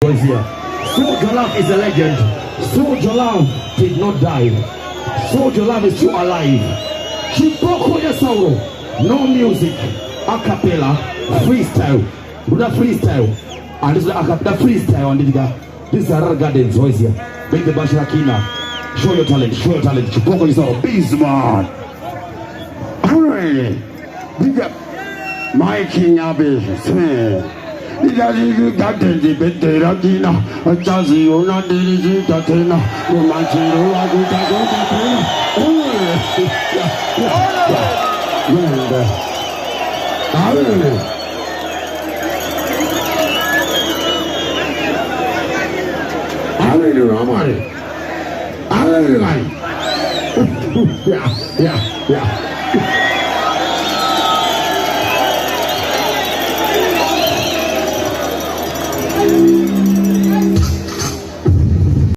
was here. Soldier Love is a legend. Soldier Love did not die. Soldier Love is still alive. Chipoko Sauro. No music. A cappella. Freestyle. Do the freestyle. And this is a cappella freestyle. And this is a rare garden. So is here. Bring the Bashakina. Show your talent. Show your talent. Chipoko Sauro. beezman. Hooray! Big up my king Abbey. Idari garden di betera kina, chazi ona diri di tatena, romanchiro aguta gota tena. Yeah.